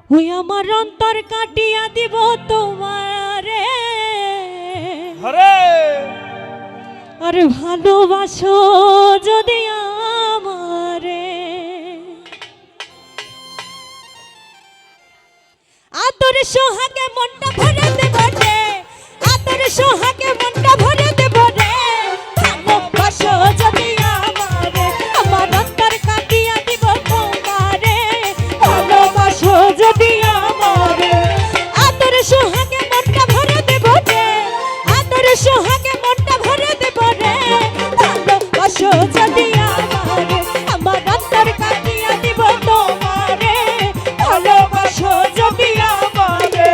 ওই আমার অন্তর কাটিয়া দিব তোমারে, আরে ভালোবাসো যদি আমারে, আতর সোহাগে মনটা ভরে দেব রে, আতর সোহাগে মনটা ভরে দেব রে, ভালোবাসো যদি আমারে, আমার অন্তর কাটিয়া দিব তোমারে, ভালোবাসো যদি আমারে, আতর সোহাগে মনটা ভরে দেব রে, আতর সোহাগে মনটা ভরে দেব রে, ভালোবাসো যদি আমারে, আমার অন্তর কাটিয়া দিব তোমারে, ভালোবাসো যদি আমারে।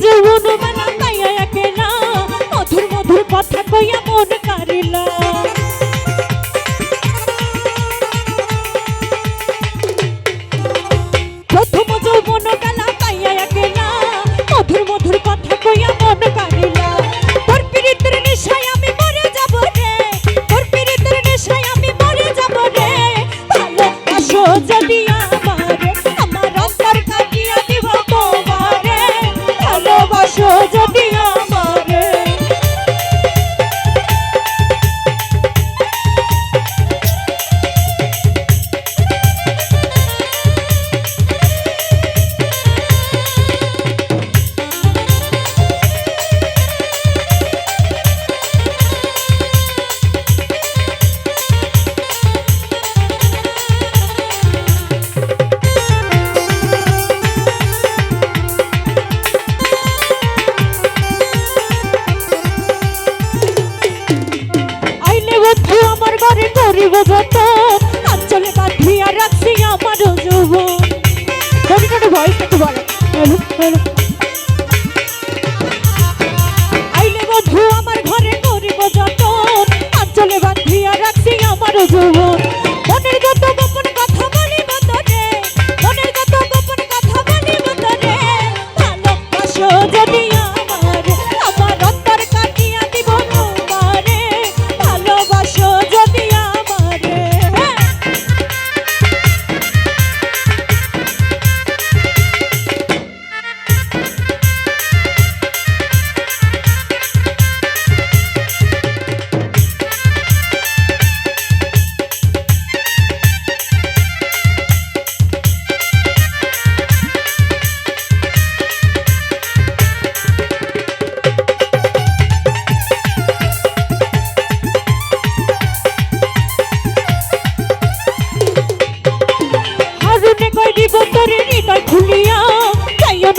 জীবন মেলা পাইয়া একেলা, মধুর মধুর কথা কইয়া মন কারিলা, প্রথম যৌবন মেলা পাইয়া একেলা, মধুর মধুর কথা কইয়া মন কারিলা, তোর পিরিতের নেশায় আমি মরে যাব রে, তোর পিরিতের নেশায় আমি মরে যাব রে, ভালোবাসো যদি আমারে, আমার অন্তর কাটিয়া দিব তোমারে, ভালোবাসো যদি আমারে। আমার ঘরে করিব যত, আঞ্চলে বাঁধিয়া রাখছি আমার যৌবন, ভয়েস একটু বলো, হ্যালো হ্যালো। আইলে বধু আমার ঘরে করিব যত, আঞ্চলে বাঁধিয়া রাখছি আমার যৌবন, মনের যত গোপন কথা বলিব তোরে, মনের যত গোপন কথা বলিব তোরে, ভালোবাসো যদি আমারে, আমার অন্তর কাটিয়া দিব তোমারে, ভালোবাসো যদি আমারে। হারুনে কই দিব তোরে হৃদয় খুলিয়া, যাইও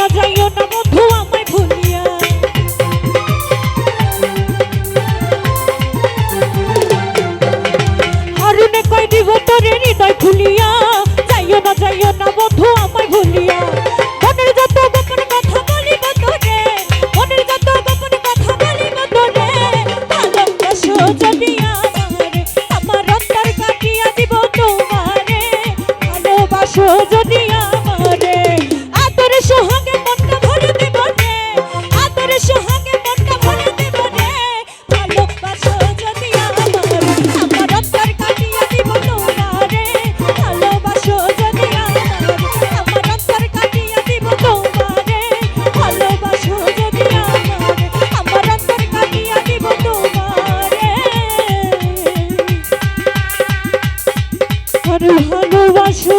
না বন্ধু আমায় ভুলিয়া, হারুনে কই দিব তোরে হৃদয় খুলিয়া, যাইও না বন্ধু আমায় ভুলিয়া, মনের যত গোপন কথা বলিব তোরে, মনের যত গোপন কথা বলিব তোরে, ভালোবাসো যদি আমারে, আমার অন্তর কাটিয়া দিব তোমারে, ভালোবাসো যদি আমারে, আতর সোহাগে মনটা ভরে দেব রে, আতর সোহাগে মনটা ভরে দেব রে, ভালোবাসো যদি আমারে, আমার অন্তর কাটিয়া দিব তোমারে, ভালোবাসো যদি আমারে, আমার অন্তর কাটিয়া দিব তোমারে, ভালোবাসো যদি আমারে, আমার অন্তর কাটিয়া দিব তোমারে, আর ভালোবাসো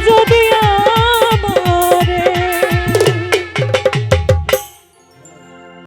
যদি